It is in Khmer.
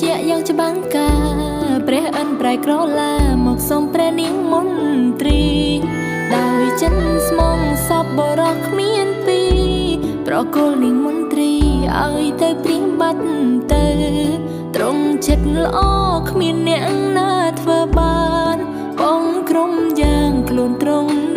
ជាយ៉ាងច្បាំងកាព្រះអិនប្រែក្រឡាមកសុំព្រះនាងមន្ត្រីដោយចិនស្មងសពបរោះគ្មានពីប្រគល់នាងមន្ត្រីឲ្យទៅព្រៀងបាត់ទៅត្រង់ចិត្តល្អគ្មានអ្នកណាធ្វើបានបងក្រុមយ៉ាងខ្លួនត្រង់